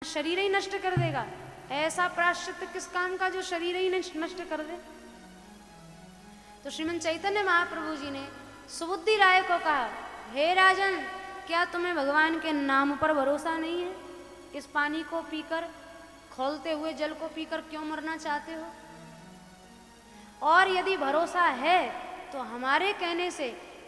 शरीर ही नष्ट कर देगा। ऐसा प्रायश्चित किस काम का जो शरीर ही नष्ट कर दे। तो श्रीमन चैतन्य महाप्रभु जी ने सुबुद्धि राय को कहा, हे राजन, क्या तुम्हें भगवान के नाम पर भरोसा नहीं है? इस पानी को पीकर, खौलते हुए जल को पीकर क्यों मरना चाहते हो? और यदि भरोसा है तो हमारे कहने से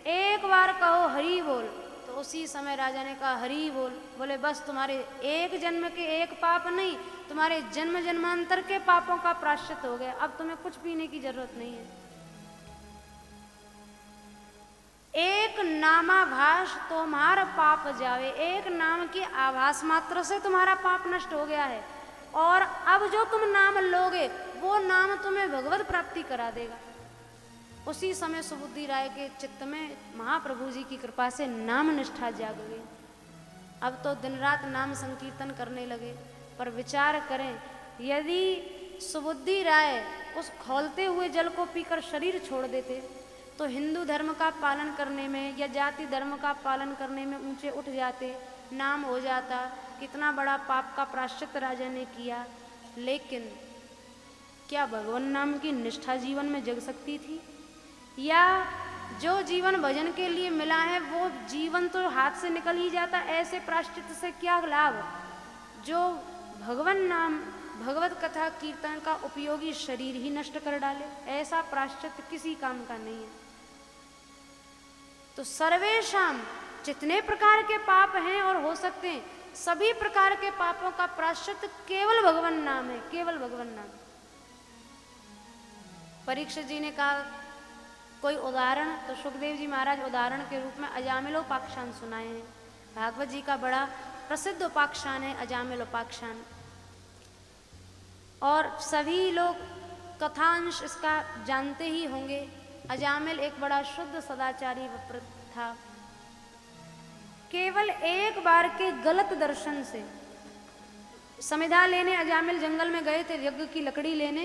एक बार कहो हरि बोल। तो उसी समय राजा ने कहा हरि बोल। बोले बस तुम्हारे एक जन्म के एक पाप नहीं, तुम्हारे जन्म जन्मांतर के पापों का प्रायश्चित हो गया। अब तुम्हें कुछ पीने की जरूरत नहीं है। एक नामाभास तुम्हारा पाप जावे। एक नाम की आभास मात्र से तुम्हारा पाप नष्ट हो गया है। और अब जो तुम नाम लोगे वो नाम तुम्हें भगवत प्राप्ति करा देगा। उसी समय सुबुद्धि राय के चित्त में महाप्रभु जी की कृपा से नाम निष्ठा जाग गई। अब तो दिन रात नाम संकीर्तन करने लगे। पर विचार करें, यदि सुबुद्धि राय उस खौलते हुए जल को पीकर शरीर छोड़ देते तो हिंदू धर्म का पालन करने में या जाति धर्म का पालन करने में ऊंचे उठ जाते, नाम हो जाता। कितना बड़ा पाप का प्रायश्चित राजा ने किया। लेकिन क्या भगवान नाम की निष्ठा जीवन में जग सकती थी? या जो जीवन भजन के लिए मिला है वो जीवन तो हाथ से निकल ही जाता। ऐसे प्रायश्चित से क्या लाभ जो भगवान नाम, भगवत कथा कीर्तन का उपयोगी शरीर ही नष्ट कर डाले। ऐसा प्रायश्चित किसी काम का नहीं है। तो सर्वेशाम, जितने प्रकार के पाप हैं और हो सकते हैं, सभी प्रकार के पापों का प्रायश्चित केवल भगवान नाम है, केवल भगवान नाम। परीक्षित जी ने कहा कोई उदाहरण, तो सुखदेव जी महाराज उदाहरण के रूप में अजामिलोपाख्यान सुनाए हैं। भागवत जी का बड़ा प्रसिद्ध उपाख्यान है अजामिलोपाख्यान। और सभी लोग कथांश इसका जानते ही होंगे। अजामिल एक बड़ा शुद्ध सदाचारी विप्र था। केवल एक बार के गलत दर्शन से, समिधा लेने अजामिल जंगल में गए थे यज्ञ की लकड़ी लेने।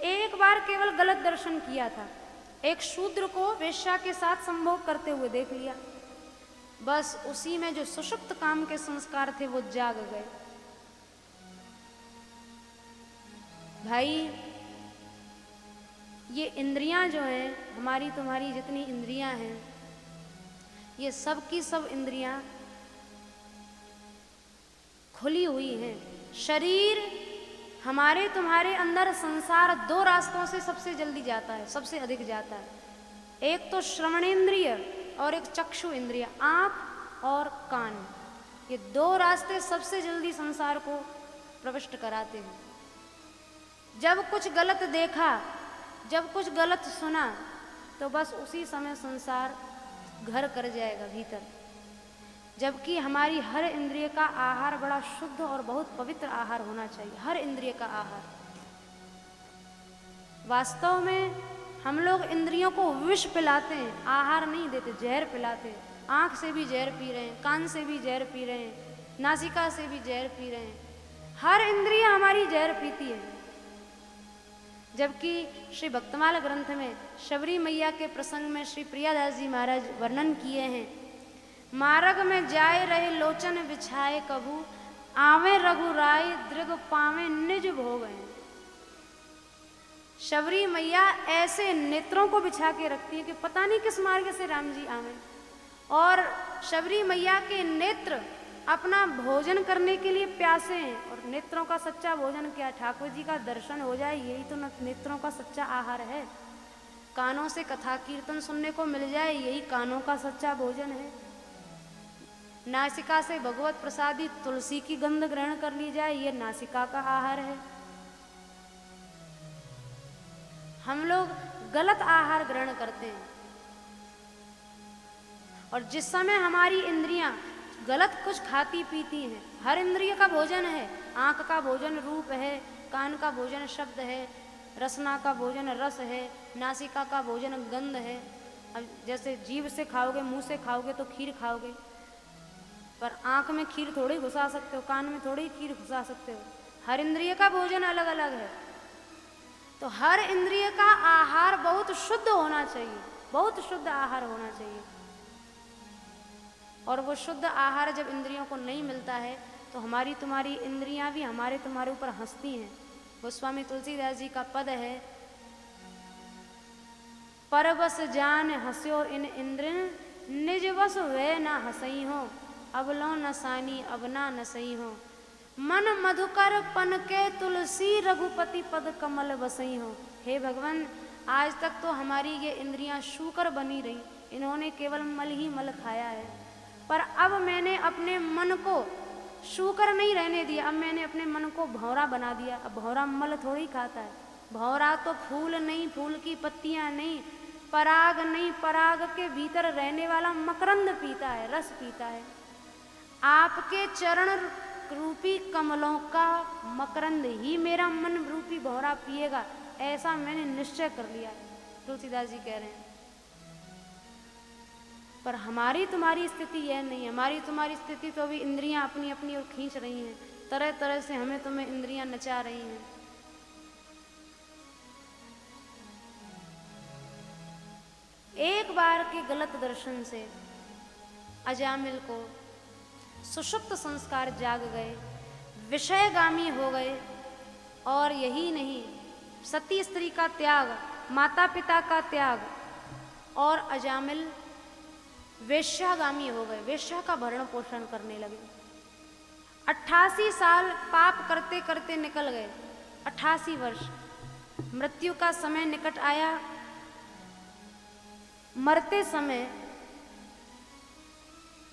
एक बार केवल गलत दर्शन किया था। एक शूद्र को वेश्या के साथ संभोग करते हुए देख लिया। बस उसी में जो सुषुप्त काम के संस्कार थे वो जाग गए। भाई, ये इंद्रियां जो हैं, हमारी तुम्हारी जितनी इंद्रियां हैं, ये सब की सब इंद्रियां खुली हुई हैं। शरीर हमारे तुम्हारे अंदर, संसार दो रास्तों से सबसे जल्दी जाता है, सबसे अधिक जाता है। एक तो श्रवणेंद्रिय और एक चक्षु इंद्रिय, आंख और कान। ये दो रास्ते सबसे जल्दी संसार को प्रविष्ट कराते हैं। जब कुछ गलत देखा, जब कुछ गलत सुना, तो बस उसी समय संसार घर कर जाएगा भीतर। जबकि हमारी हर इंद्रिय का आहार बड़ा शुद्ध और बहुत पवित्र आहार होना चाहिए। हर इंद्रिय का आहार। वास्तव में हम लोग इंद्रियों को विष पिलाते हैं, आहार नहीं देते, जहर पिलाते हैं। आंख से भी जहर पी रहे हैं, कान से भी जहर पी रहे हैं, नासिका से भी जहर पी रहे हैं। हर इंद्रिय हमारी जहर पीती है। जबकि श्री भक्तमाल ग्रंथ में शबरी मैया के प्रसंग में श्री प्रियादास जी महाराज वर्णन किए हैं, मार्ग में जाए रहे लोचन बिछाए कभू, आवे रघुराय दृग पावे निज भोग हैं। शबरी मैया ऐसे नेत्रों को बिछा के रखती है कि पता नहीं किस मार्ग से राम जी आवे। और शबरी मैया के नेत्र अपना भोजन करने के लिए प्यासे हैं। और नेत्रों का सच्चा भोजन क्या? ठाकुर जी का दर्शन हो जाए, यही तो नेत्रों का सच्चा आहार है। कानों से कथा कीर्तन सुनने को मिल जाए, यही कानों का सच्चा भोजन है। नासिका से भगवत प्रसादी तुलसी की गंध ग्रहण कर ली जाए, ये नासिका का आहार है। हम लोग गलत आहार ग्रहण करते हैं। और जिस समय हमारी इंद्रियां गलत कुछ खाती पीती हैं, हर इंद्रिय का भोजन है। आंख का भोजन रूप है, कान का भोजन शब्द है, रसना का भोजन रस है, नासिका का भोजन गंध है। अब जैसे जीभ से खाओगे, मुंह से खाओगे तो खीर खाओगे, पर आंख में खीर थोड़ी घुसा सकते हो, कान में थोड़ी खीर घुसा सकते हो। हर इंद्रिय का भोजन अलग अलग है। तो हर इंद्रिय का आहार बहुत शुद्ध होना चाहिए, बहुत शुद्ध आहार होना चाहिए। और वो शुद्ध आहार जब इंद्रियों को नहीं मिलता है तो हमारी तुम्हारी इंद्रियां भी हमारे तुम्हारे ऊपर हंसती हैं। गोस्वामी तुलसीदास जी का पद है, परबस जान हंस्यो इन इंद्रिन, निज वस वे ना हंसई हो, अबलो न सानी अबना न सही हो, मन मधुकर पन के तुलसी रघुपति पद कमल बसई हो। हे भगवान, आज तक तो हमारी ये इंद्रियां शूकर बनी रही, इन्होंने केवल मल ही मल खाया है, पर अब मैंने अपने मन को शूकर नहीं रहने दिया, अब मैंने अपने मन को भौरा बना दिया। अब भौरा मल थोड़ी खाता है, भौरा तो फूल नहीं, फूल की पत्तियां नहीं, पराग नहीं, पराग के भीतर रहने वाला मकरंद पीता है, रस पीता है। आपके चरण रूपी कमलों का मकरंद ही मेरा मन रूपी भौरा पिएगा, ऐसा मैंने निश्चय कर लिया है, तुलसीदास जी कह रहे हैं। पर हमारी तुम्हारी स्थिति यह नहीं, हमारी तुम्हारी स्थिति तो अभी इंद्रियां अपनी अपनी ओर खींच रही हैं, तरह तरह से हमें तुम्हें इंद्रियां नचा रही हैं। एक बार के गलत दर्शन से अजामिल को सुषुप्त संस्कार जाग गए, विषयगामी हो गए, और यही नहीं, सती स्त्री का त्याग, माता पिता का त्याग, और अजामिल वेश्यागामी हो गए, वेश्या का भरण पोषण करने लगे। 88 साल पाप करते करते निकल गए, 88 वर्ष, मृत्यु का समय निकट आया। मरते समय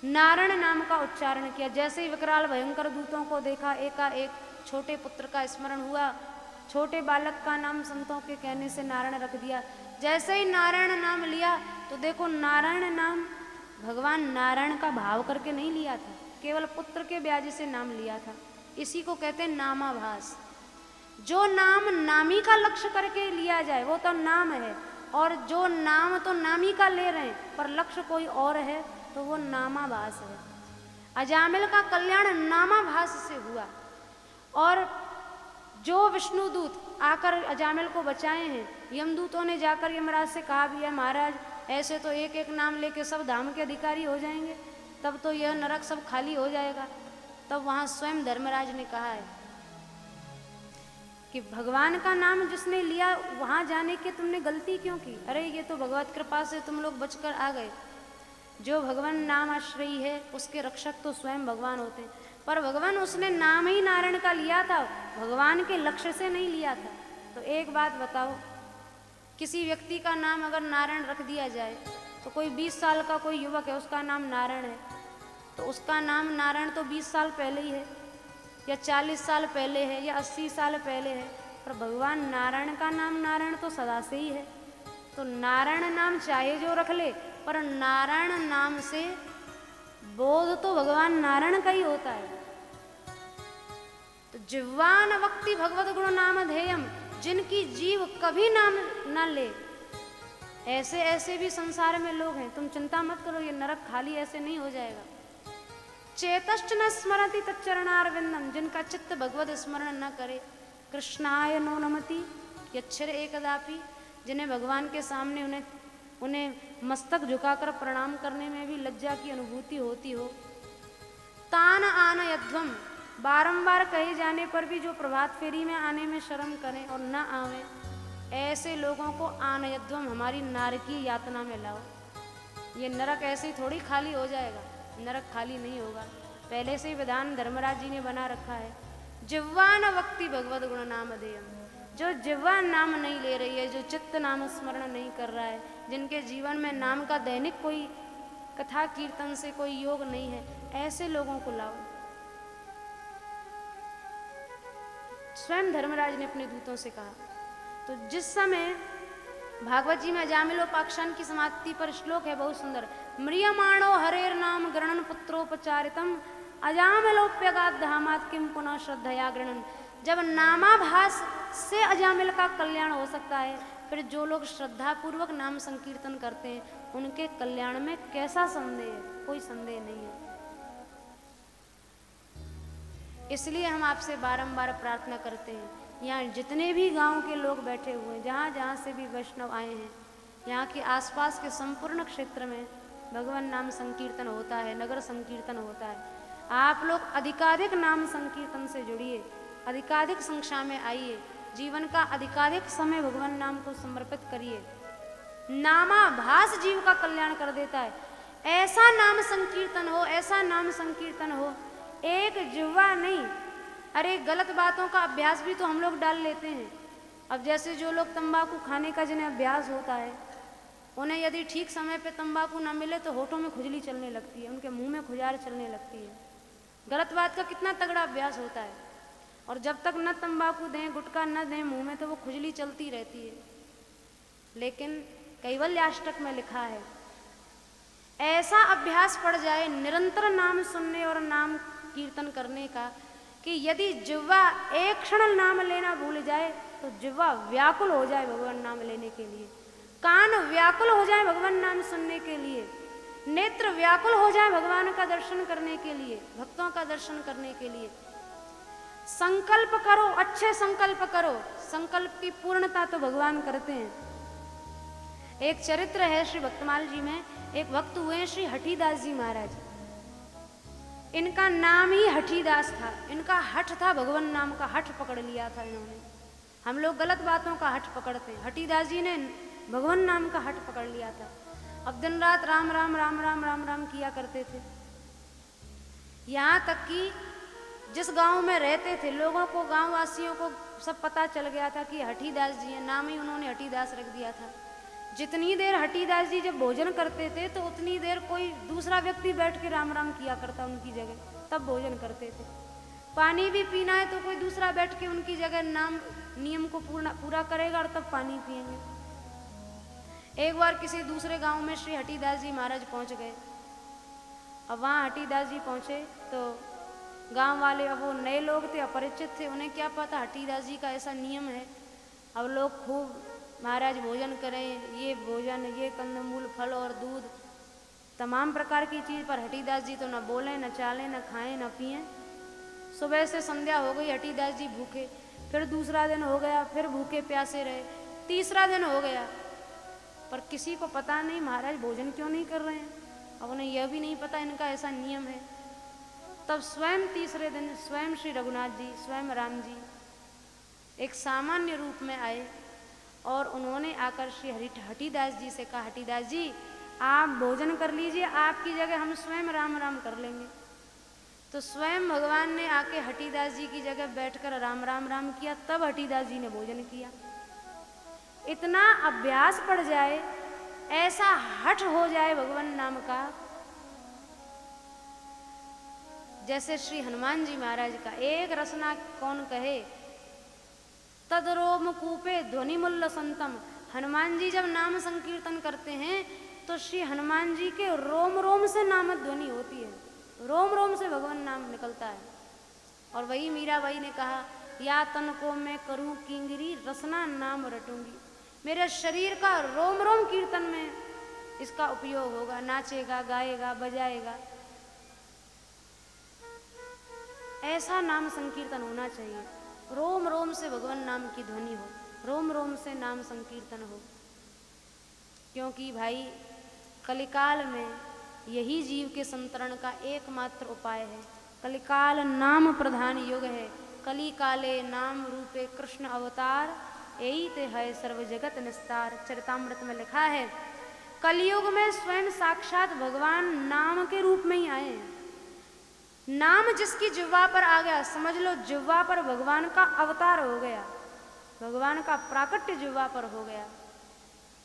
नारायण नाम का उच्चारण किया। जैसे ही विकराल भयंकर दूतों को देखा, एकाएक छोटे पुत्र का स्मरण हुआ, छोटे बालक का नाम संतों के कहने से नारायण रख दिया। जैसे ही नारायण नाम लिया तो देखो, नारायण नाम भगवान नारायण का भाव करके नहीं लिया था, केवल पुत्र के ब्याज से नाम लिया था। इसी को कहते हैं नामाभास। जो नाम नामी का लक्ष्य करके लिया जाए वो तो नाम है, और जो नाम तो नामी का ले रहे हैं पर लक्ष्य कोई और है तो वो नामाभास है। अजामिल का कल्याण नामाभास से हुआ, और जो विष्णुदूत आकर अजामिल को बचाए हैं, यमदूतों ने जाकर यमराज से कहा भी है, महाराज ऐसे तो एक एक नाम लेके सब धाम के अधिकारी हो जाएंगे, तब तो यह नरक सब खाली हो जाएगा। तब वहाँ स्वयं धर्मराज ने कहा है कि भगवान का नाम जिसने लिया वहाँ जाने के तुमने गलती क्यों की? अरे ये तो भगवत कृपा से तुम लोग बचकर आ गए। जो भगवान नाम आश्रयी है उसके रक्षक तो स्वयं भगवान होते हैं, पर भगवान उसने नाम ही नारायण का लिया था, भगवान के लक्ष्य से नहीं लिया था। तो एक बात बताओ, किसी व्यक्ति का नाम अगर नारायण रख दिया जाए तो कोई 20 साल का कोई युवक है, उसका नाम नारायण है, तो उसका नाम नारायण तो 20 साल पहले ही है, या 40 साल पहले है, या 80 साल पहले है, पर भगवान नारायण का नाम नारायण तो सदा से ही है। तो नारायण नाम चाहे जो रख ले, पर नारायण नाम से बोध तो भगवान नारायण का ही होता है। तो जिह्वान वक्ति भगवत गुण नाम ध्येयम, जिनकी जीव कभी नाम न ले, ऐसे ऐसे भी संसार में लोग हैं। तुम चिंता मत करो, ये नरक खाली ऐसे नहीं हो जाएगा। चेतश्च न स्मरति तच्चरणारविंदम, जिनका चित्त भगवत स्मरण न करे, कृष्णाय नो नमति यच्छर एकदापि, जिन्हें भगवान के सामने उन्हें मस्तक झुकाकर प्रणाम करने में भी लज्जा की अनुभूति होती हो, तान आन यध्वम, बारंबार कहे जाने पर भी जो प्रभात फेरी में आने में शर्म करें और न आवे, ऐसे लोगों को आन यध्वम, हमारी नारकी यातना में लाओ। ये नरक ऐसे ही थोड़ी खाली हो जाएगा, नरक खाली नहीं होगा, पहले से ही विधान धर्मराज जी ने बना रखा है। जिह्वान वक्ति भगवत गुण नाम ध्येयम, जो जिह्वा नाम नहीं ले रही है, जो चित्त नाम स्मरण नहीं कर रहा है, जिनके जीवन में नाम का दैनिक कोई कथा कीर्तन से कोई योग नहीं है, ऐसे लोगों को लाओ। स्वयं धर्मराज ने अपने दूतों से कहा। तो जिस समय भागवत जी में अजामिलोपाख्यान की समाप्ति पर श्लोक है बहुत सुंदर, म्रियमाणो हरेर नाम गृणन पुत्रोपचारितम अजामिलोप्यगात धामात किम पुनः श्रद्धया गृणन। जब नामाभास से अजामिल का कल्याण हो सकता है, फिर जो लोग श्रद्धा पूर्वक नाम संकीर्तन करते हैं उनके कल्याण में कैसा संदेह है? कोई संदेह नहीं है। इसलिए हम आपसे बारंबार प्रार्थना करते हैं, यहाँ जितने भी गांव के लोग बैठे हुए हैं, जहाँ जहाँ से भी वैष्णव आए हैं, यहाँ के आसपास के संपूर्ण क्षेत्र में भगवान नाम संकीर्तन होता है, नगर संकीर्तन होता है। आप लोग अधिकाधिक नाम संकीर्तन से जुड़िए, अधिकाधिक संख्या में आइए, जीवन का अधिकाधिक समय भगवान नाम को समर्पित करिए। नामाभास जीव का कल्याण कर देता है। ऐसा नाम संकीर्तन हो, ऐसा नाम संकीर्तन हो, एक जिह्वा नहीं, अरे गलत बातों का अभ्यास भी तो हम लोग डाल लेते हैं। अब जैसे जो लोग तंबाकू खाने का जिन्हें अभ्यास होता है, उन्हें यदि ठीक समय पे तंबाकू ना मिले तो होठों में खुजली चलने लगती है, उनके मुंह में खुजार चलने लगती है। गलत बात का कितना तगड़ा अभ्यास होता है। और जब तक न तंबाकू दें, गुटखा न दें मुंह में, तो वो खुजली चलती रहती है। लेकिन कैवल्याष्टक में लिखा है, ऐसा अभ्यास पड़ जाए निरंतर नाम सुनने और नाम कीर्तन करने का, कि यदि जिह्वा एक क्षण नाम लेना भूल जाए तो जिह्वा व्याकुल हो जाए भगवान नाम लेने के लिए, कान व्याकुल हो जाए भगवान नाम सुनने के लिए, नेत्र व्याकुल हो जाए भगवान का दर्शन करने के लिए, भक्तों का दर्शन करने के लिए। संकल्प करो, अच्छे संकल्प करो, संकल्प की पूर्णता तो भगवान करते हैं। एक चरित्र है श्री भक्तमाल जी में, एक भक्त हुए श्री हठीदास जी महाराज। इनका नाम ही हठीदास था, इनका हठ था, भगवान नाम का हठ पकड़ लिया था इन्होंने। हम लोग गलत बातों का हठ पकड़ते हैं, हठीदास जी ने भगवान नाम का हठ पकड़ लिया था। अब दिन रात राम राम राम राम राम राम किया करते थे। यहाँ तक कि जिस गांव में रहते थे, लोगों को, गांव वासियों को सब पता चल गया था कि हठीदास जी हैं, नाम ही उन्होंने हठीदास रख दिया था। जितनी देर हठीदास जी जब भोजन करते थे तो उतनी देर कोई दूसरा व्यक्ति बैठ के राम राम किया करता उनकी जगह, तब भोजन करते थे। पानी भी पीना है तो कोई दूसरा बैठ के उनकी जगह नाम नियम को पूरा करेगा और तब पानी पिएंगे। एक बार किसी दूसरे गांव में श्री हठीदास जी महाराज पहुंच गए। अब वहाँ हठीदास जी पहुंचे तो गांव वाले, अब वो नए लोग थे, अपरिचित थे, उन्हें क्या पता हठीदास जी का ऐसा नियम है। अब लोग खूब महाराज भोजन करें, ये भोजन, ये कंदमूल, फल और दूध, तमाम प्रकार की चीज़ पर हठीदास जी तो न बोलें, न चालें, न खाएं, न पिएं। सुबह से संध्या हो गई, हठीदास जी भूखे, फिर दूसरा दिन हो गया, फिर भूखे प्यासे रहे, तीसरा दिन हो गया, पर किसी को पता नहीं महाराज भोजन क्यों नहीं कर रहे हैं। अब उन्हें यह भी नहीं पता इनका ऐसा नियम है। तब स्वयं तीसरे दिन स्वयं श्री रघुनाथ जी, स्वयं राम जी एक सामान्य रूप में आए और उन्होंने आकर श्री हठीदास जी से कहा, हठीदास जी आप भोजन कर लीजिए, आपकी जगह हम स्वयं राम राम कर लेंगे। तो स्वयं भगवान ने आके हठीदास जी की जगह बैठकर राम राम राम किया, तब हठीदास जी ने भोजन किया। इतना अभ्यास पड़ जाए, ऐसा हठ हो जाए भगवान नाम का, जैसे श्री हनुमान जी महाराज का एक रसना कौन कहे, तदरोम कूपे ध्वनि मुल्ल संतम। हनुमान जी जब नाम संकीर्तन करते हैं तो श्री हनुमान जी के रोम रोम से नाम ध्वनि होती है, रोम रोम से भगवान नाम निकलता है। और वही मीराबाई ने कहा, या तन को मैं करूं किंगरी, रसना नाम रटूंगी। मेरे शरीर का रोम रोम कीर्तन में इसका उपयोग होगा, नाचेगा, गाएगा, बजाएगा। ऐसा नाम संकीर्तन होना चाहिए, रोम रोम से भगवान नाम की ध्वनि हो, रोम रोम से नाम संकीर्तन हो। क्योंकि भाई कलिकाल में यही जीव के संतरण का एकमात्र उपाय है। कलिकाल नाम प्रधान युग है, कली काले नाम रूपे कृष्ण अवतार, यही ते है सर्व जगत निस्तार। चरितामृत में लिखा है, कलयुग में स्वयं साक्षात भगवान नाम के रूप में ही आए हैं। नाम जिसकी जिह्वा पर आ गया, समझ लो जिह्वा पर भगवान का अवतार हो गया, भगवान का प्राकट्य जिह्वा पर हो गया।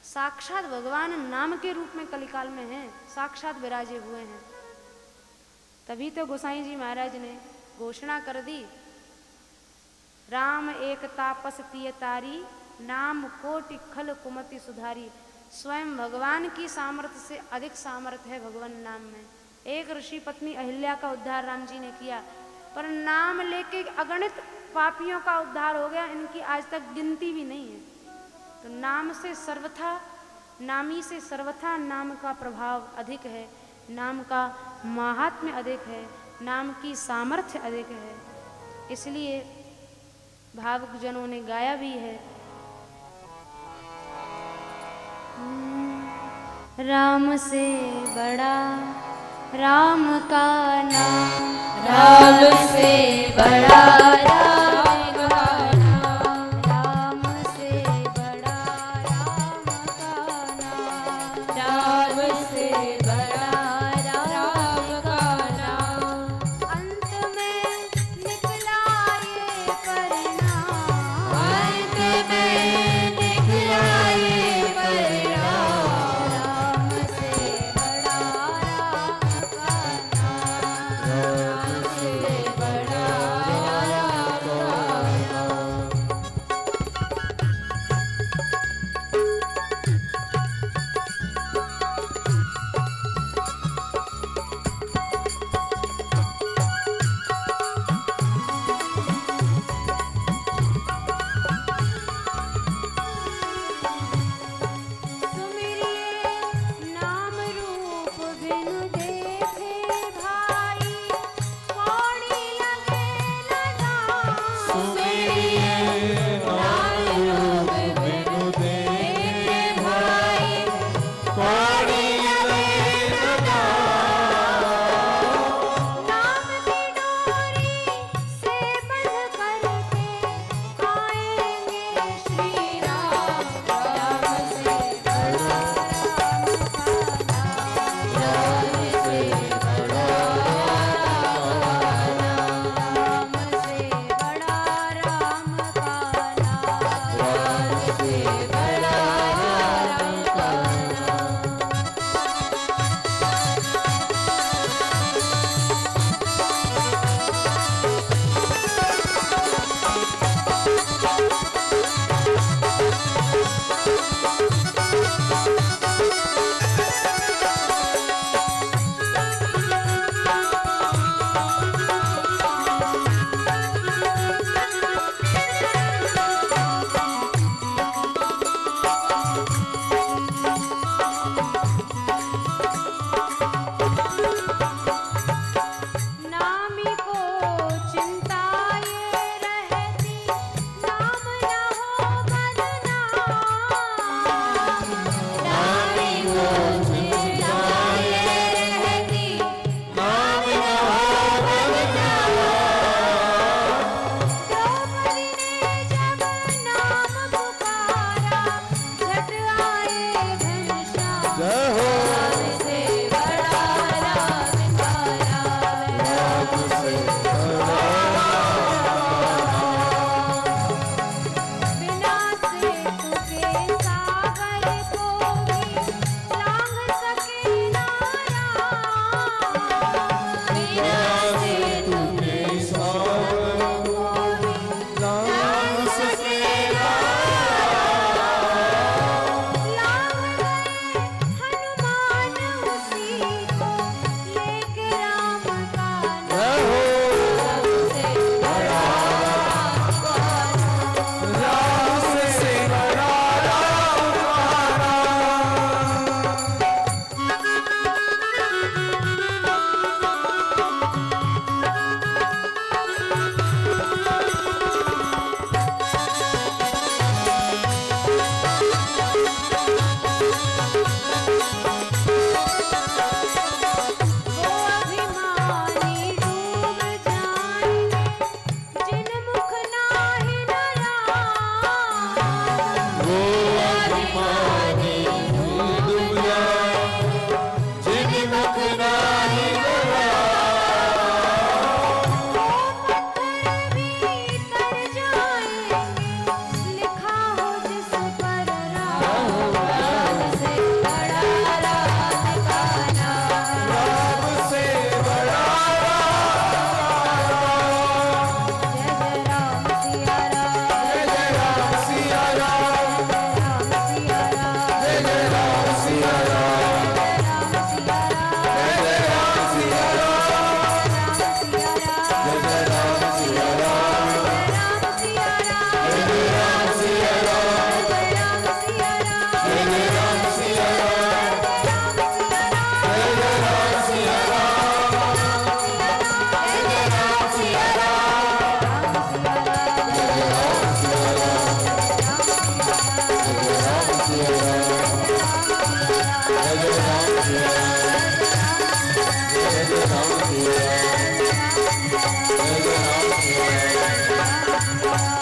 साक्षात भगवान नाम के रूप में कलिकाल में हैं, साक्षात विराजे हुए हैं। तभी तो गोसाई जी महाराज ने घोषणा कर दी, राम एक तापस तिय तारी, नाम कोटि खल कुमति सुधारी। स्वयं भगवान की सामर्थ्य से अधिक सामर्थ्य है भगवान नाम में। एक ऋषि पत्नी अहिल्या का उद्धार राम जी ने किया, पर नाम लेके अगणित पापियों का उद्धार हो गया, इनकी आज तक गिनती भी नहीं है। तो नाम से सर्वथा, नामी से सर्वथा नाम का प्रभाव अधिक है, नाम का महात्म्य अधिक है, नाम की सामर्थ्य अधिक है। इसलिए भावुक जनों ने गाया भी है, राम से बड़ा राम का नाम, राम से बड़ा राम का नाम, राम से बड़ा राम का नाम, राम से बड़ा राम का नाम। अंत में निकला ये परिणाम, अंत में निकला ये परिणाम, राम से बड़ा राम का नाम, राम से बड़ा राम का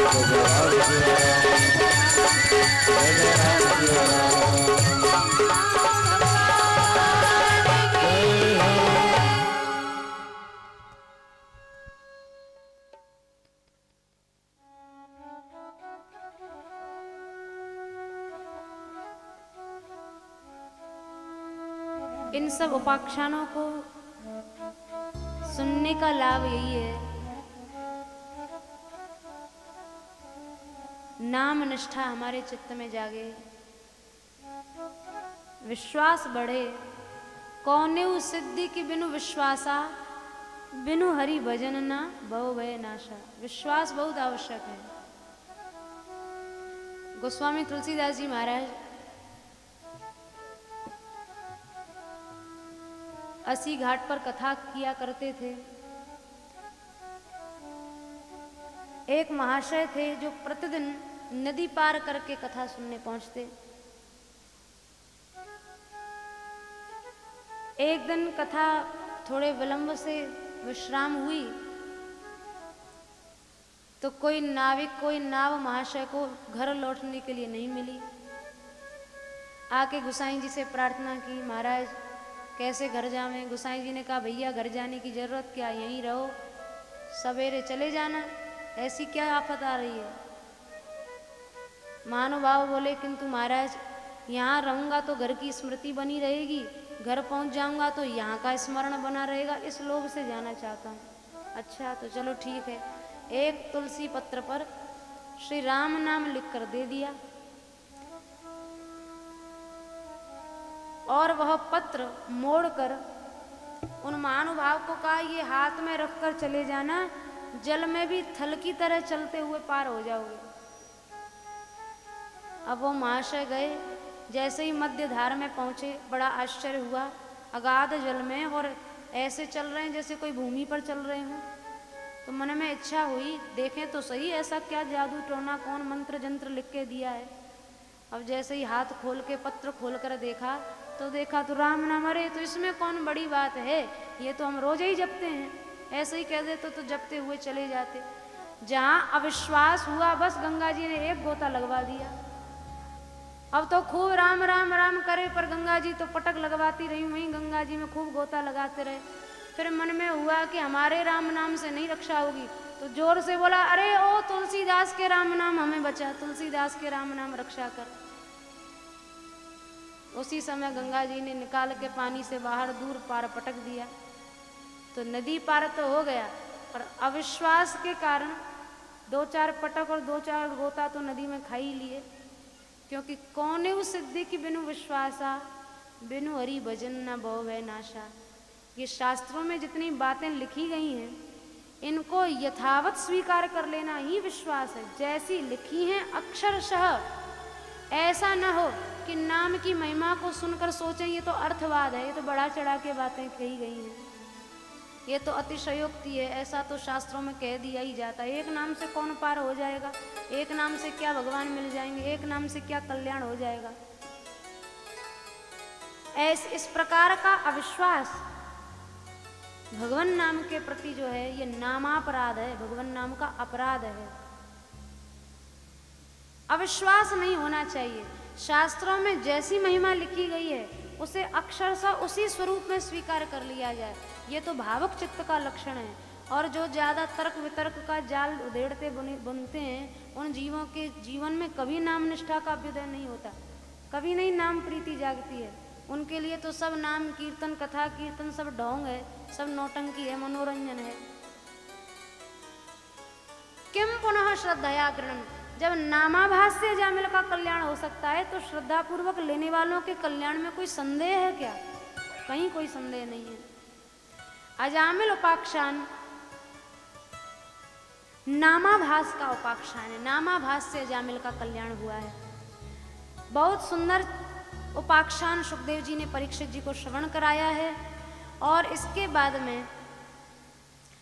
इन सब उपाख्यानों को सुनने का लाभ यही है, नाम निष्ठा हमारे चित्त में जागे, विश्वास बढ़े। कौनेउ सिद्धि की बिनु विश्वासा, बिनु हरि भजन ना बहु भय नाशा। विश्वास बहुत आवश्यक है। गोस्वामी तुलसीदास जी महाराज अस्सी घाट पर कथा किया करते थे। एक महाशय थे जो प्रतिदिन नदी पार करके कथा सुनने पहुंचते। एक दिन कथा थोड़े विलंब से विश्राम हुई तो कोई नाव महाशय को घर लौटने के लिए नहीं मिली। आके गुसाई जी से प्रार्थना की, महाराज कैसे घर जावें। गुसाई जी ने कहा, भैया घर जाने की जरूरत क्या, यहीं रहो, सवेरे चले जाना, ऐसी क्या आफत आ रही है। महानुभाव बोले, किंतु महाराज यहाँ रहूंगा तो घर की स्मृति बनी रहेगी, घर पहुंच जाऊंगा तो यहाँ का स्मरण बना रहेगा, इस लोभ से जाना चाहता हूँ। अच्छा तो चलो ठीक है। एक तुलसी पत्र पर श्री राम नाम लिखकर दे दिया और वह पत्र मोड़कर उन महानुभाव को कहा, ये हाथ में रखकर चले जाना, जल में भी थल की तरह चलते हुए पार हो जाओगे। अब वो महाशय गए, जैसे ही मध्य धार में पहुंचे बड़ा आश्चर्य हुआ, अगाध जल में और ऐसे चल रहे हैं जैसे कोई भूमि पर चल रहे हों। तो मन में इच्छा हुई, देखें तो सही ऐसा क्या जादू टोना, कौन मंत्र जंत्र लिख के दिया है। अब जैसे ही हाथ खोल के पत्र खोल कर देखा तो राम नाम, अरे तो इसमें कौन बड़ी बात है, ये तो हम रोज ही जपते हैं। ऐसे ही कह देते तो जपते हुए चले जाते। जहां अविश्वास हुआ बस गंगा जी ने एक गोता लगवा दिया। अब तो खूब राम राम राम करे, पर गंगा जी तो पटक लगवाती रही, वहीं गंगा जी में खूब गोता लगाते रहे। फिर मन में हुआ कि हमारे राम नाम से नहीं रक्षा होगी, तो जोर से बोला, अरे ओ तुलसीदास के राम नाम हमें बचा, तुलसीदास के राम नाम रक्षा कर। उसी समय गंगा जी ने निकाल के पानी से बाहर दूर पार पटक दिया। तो नदी पार तो हो गया, पर अविश्वास के कारण 2-4 पटक और 2-4 गोता तो नदी में खा ही लिए। क्योंकि कौनेउ सिद्धि की बिनु विश्वासा, बिनु हरि भजन न भव भय नाशा। ये शास्त्रों में जितनी बातें लिखी गई हैं, इनको यथावत स्वीकार कर लेना ही विश्वास है। जैसी लिखी हैं अक्षरशः, ऐसा न हो कि नाम की महिमा को सुनकर सोचें ये तो अर्थवाद है, ये तो बढ़ा चढ़ा के बातें कही गई हैं, ये तो अतिशयोक्ति है, ऐसा तो शास्त्रों में कह दिया ही जाता है। एक नाम से कौन पार हो जाएगा, एक नाम से क्या भगवान मिल जाएंगे, एक नाम से क्या कल्याण हो जाएगा। इस प्रकार का अविश्वास भगवान नाम के प्रति जो है, ये नामापराध है, भगवान नाम का अपराध है। अविश्वास नहीं होना चाहिए। शास्त्रों में जैसी महिमा लिखी गई है उसे अक्षरशः उसी स्वरूप में स्वीकार कर लिया जाए, ये तो भावुक चित्त का लक्षण है। और जो ज़्यादा तर्क वितर्क का जाल उधेड़ते बुनते हैं, उन जीवों के जीवन में कभी नाम निष्ठा का अभ्युदय नहीं होता, कभी नहीं नाम प्रीति जागती है। उनके लिए तो सब नाम कीर्तन, कथा कीर्तन सब ढोंग है, सब नौटंकी है, मनोरंजन है। किम पुनः श्रद्धया गृणन, जब नामाभास से अजामिल का कल्याण हो सकता है तो श्रद्धा पूर्वक लेने वालों के कल्याण में कोई संदेह है क्या? कहीं कोई संदेह नहीं है। अजामिल उपाख्यान नामाभास का उपाख्यान है, नामाभास से अजामिल का कल्याण हुआ है। बहुत सुंदर उपाख्यान सुखदेव जी ने परीक्षित जी को श्रवण कराया है। और इसके बाद में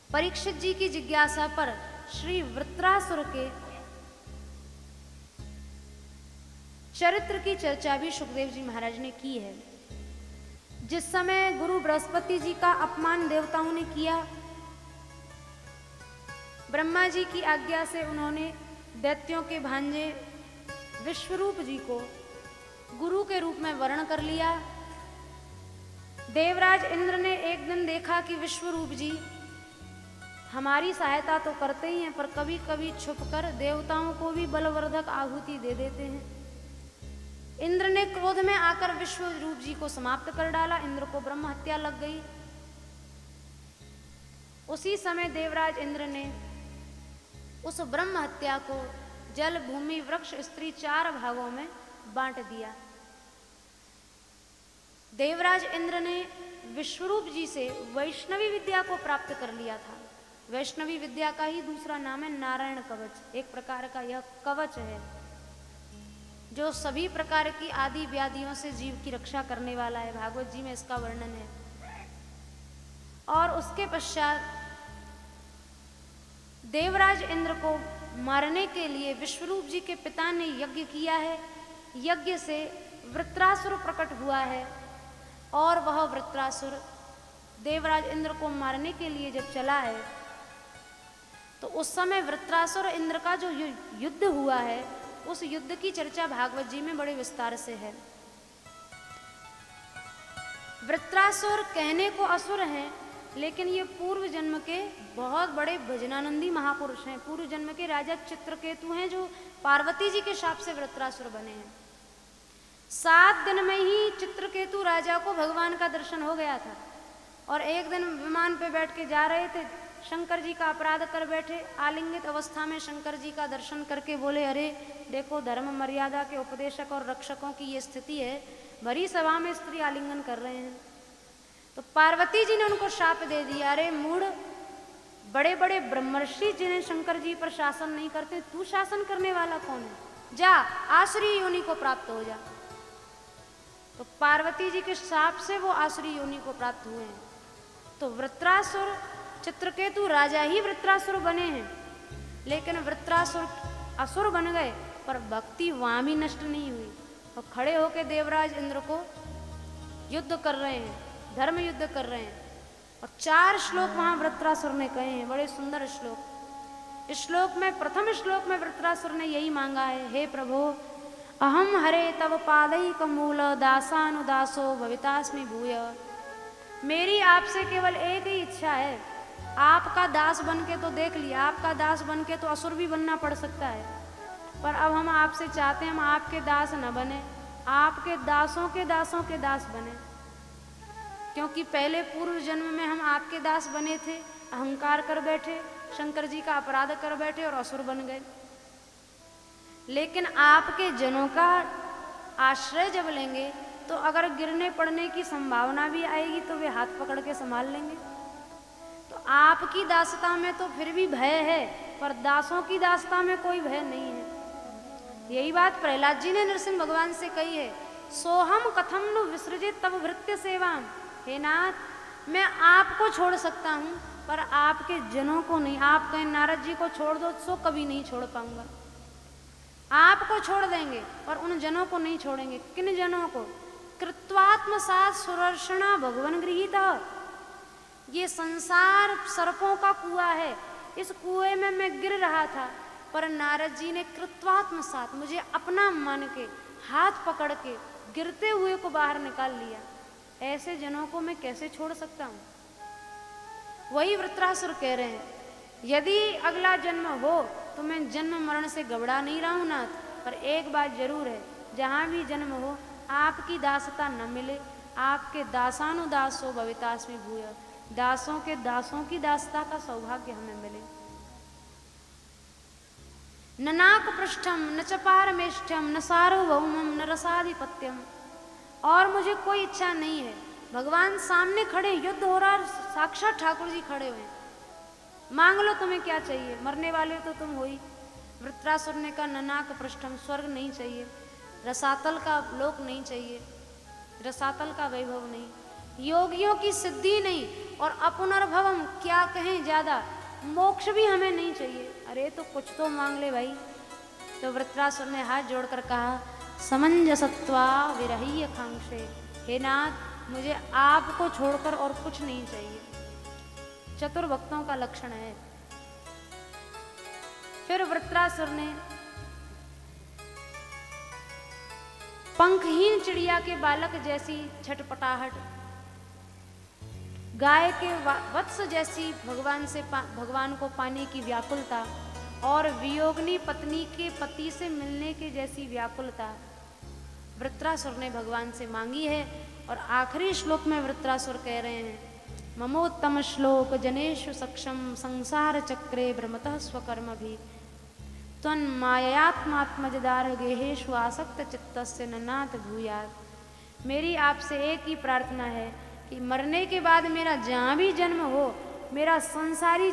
परीक्षित जी की जिज्ञासा पर श्री वृत्रासुर के चरित्र की चर्चा भी सुखदेव जी महाराज ने की है। जिस समय गुरु बृहस्पति जी का अपमान देवताओं ने किया, ब्रह्मा जी की आज्ञा से उन्होंने दैत्यों के भांजे विश्वरूप जी को गुरु के रूप में वर्ण कर लिया। देवराज इंद्र ने एक दिन देखा कि विश्वरूप जी हमारी सहायता तो करते ही हैं, पर कभी कभी छुपकर देवताओं को भी बलवर्धक आहुति दे देते हैं। इंद्र ने क्रोध में आकर विश्वरूप जी को समाप्त कर डाला। इंद्र को ब्रह्म हत्या लग गई। उसी समय देवराज इंद्र ने उस ब्रह्म हत्या को जल, भूमि, वृक्ष, स्त्री 4 भागों में बांट दिया। देवराज इंद्र ने विश्वरूप जी से वैष्णवी विद्या को प्राप्त कर लिया था। वैष्णवी विद्या का ही दूसरा नाम है नारायण कवच। एक प्रकार का यह कवच है जो सभी प्रकार की आदि व्याधियों से जीव की रक्षा करने वाला है। भागवत जी में इसका वर्णन है। और उसके पश्चात देवराज इंद्र को मारने के लिए विश्वरूप जी के पिता ने यज्ञ किया है। यज्ञ से वृत्रासुर प्रकट हुआ है और वह वृत्रासुर देवराज इंद्र को मारने के लिए जब चला है तो उस समय वृत्रासुर इंद्र का जो युद्ध हुआ है उस युद्ध की चर्चा भागवत जी में बड़े विस्तार से है। वृत्रासुर कहने को असुर हैं, लेकिन ये पूर्व जन्म के बहुत बड़े भजनानंदी महापुरुष हैं। पूर्व जन्म के राजा चित्रकेतु हैं जो पार्वती जी के शाप से वृत्रासुर बने हैं। 7 दिन में ही चित्रकेतु राजा को भगवान का दर्शन हो गया था और एक दिन विमान पे बैठ के जा रहे थे, शंकर जी का अपराध कर बैठे। आलिंगित अवस्था में शंकर जी का दर्शन करके बोले, अरे देखो धर्म मर्यादा के उपदेशक और रक्षकों की ये स्थिति है, भरी सभा में स्त्री आलिंगन कर रहे हैं। तो पार्वती जी ने उनको शाप दे दिया, अरे मूढ़, बड़े बड़े ब्रह्मर्षि जिन्हें शंकर जी पर शासन नहीं करते, तू शासन करने वाला कौन है? जा आसुरी योनि को प्राप्त हो जा। तो पार्वती जी के शाप से वो आसुरी योनि को प्राप्त हुए हैं। तो वृत्रासुर, चित्रकेतु राजा ही वृत्रासुर बने हैं, लेकिन वृत्रासुर असुर बन गए पर भक्ति वहां भी नष्ट नहीं हुई और खड़े होकर देवराज इंद्र को युद्ध कर रहे हैं, धर्म युद्ध कर रहे हैं। और 4 श्लोक वहां वृत्रासुर ने कहे हैं, बड़े सुंदर श्लोक। इस श्लोक में, प्रथम श्लोक में वृत्रासुर ने यही मांगा है, हे प्रभो, अहम हरे तव पादैक मूल दासानुदासो भवितास्मि भूय। मेरी आपसे केवल एक ही इच्छा है, आपका दास बन के तो देख लिया, आपका दास बन के तो असुर भी बनना पड़ सकता है, पर अब हम आपसे चाहते हैं हम आपके दास न बने, आपके दासों के दास बने। क्योंकि पहले पूर्व जन्म में हम आपके दास बने थे, अहंकार कर बैठे, शंकर जी का अपराध कर बैठे और असुर बन गए। लेकिन आपके जनों का आश्रय जब लेंगे तो अगर गिरने पड़ने की संभावना भी आएगी तो वे हाथ पकड़ के संभाल लेंगे। तो आपकी दासता में तो फिर भी भय है, पर दासों की दासता में कोई भय नहीं है। यही बात प्रहलाद जी ने नरसिंह भगवान से कही है, सोहम कथम नु विसृजित तब भृत्य सेवाम। हे नाथ, मैं आपको छोड़ सकता हूँ पर आपके जनों को नहीं। आप कहें नारद जी को छोड़ दो, सो कभी नहीं छोड़ पाऊंगा। आपको छोड़ देंगे और उन जनों को नहीं छोड़ेंगे। किन जनों को? कृत्वात्मसात सुदर्शना भगवान गृहीत। ये संसार सर्पों का कुआं है, इस कुएं में मैं गिर रहा था, पर नारद जी ने कृत्वात्मसात, मुझे अपना मान के हाथ पकड़ के गिरते हुए को बाहर निकाल लिया। ऐसे जनों को मैं कैसे छोड़ सकता हूँ? वही वृत्रासुर कह रहे हैं, यदि अगला जन्म हो तो मैं जन्म मरण से घबरा नहीं रहा हूँ नाथ, पर एक बात जरूर है, जहाँ भी जन्म हो आपकी दासता न मिले, आपके दासानुदासो भवितास्मि भूय, दासों के दासों की दासता का सौभाग्य हमें मिले। न नाक पृष्ठम न च पारमेष्ठ्यम न सार्वभौमम न रसाधिपत्यम। और मुझे कोई इच्छा नहीं है। भगवान सामने खड़े, युद्ध हो रहा, साक्षात ठाकुर जी खड़े हुए, मांग लो तुम्हें क्या चाहिए, मरने वाले तो तुम हो ही। वृत्रासुर ने कहा, ननाक पृष्ठम, स्वर्ग नहीं चाहिए, रसातल का लोक नहीं चाहिए, रसातल का वैभव नहीं, योगियों की सिद्धि नहीं, और अपुनर्भवम, क्या कहें ज्यादा, मोक्ष भी हमें नहीं चाहिए। अरे तो कुछ तो मांग ले भाई। तो वृत्रासुर ने हाथ जोड़कर कहा, समंजसत्वा विरहीय कांक्षे। हे नाथ, मुझे आपको छोड़कर और कुछ नहीं चाहिए। चतुर भक्तों का लक्षण है। फिर वृत्रासुर ने पंखहीन चिड़िया के बालक जैसी छटपटाहट, गाय के वत्स जैसी भगवान को पाने की व्याकुलता और वियोगनी पत्नी के पति से मिलने के जैसी व्याकुलता वृत्रासुर ने भगवान से मांगी है। और आखिरी श्लोक में वृत्रासुर कह रहे हैं, ममोत्तम श्लोक जनेषु सक्षम संसार चक्रे भ्रमतः स्वकर्म भी त्वन्मायात्मात्मजदार गेहेषु आसक्त चित्तस्य ननाथ भूयात्। मेरी आपसे एक ही प्रार्थना है कि मरने के बाद मेरा जहाँ भी जन्म हो, मेरा संसारी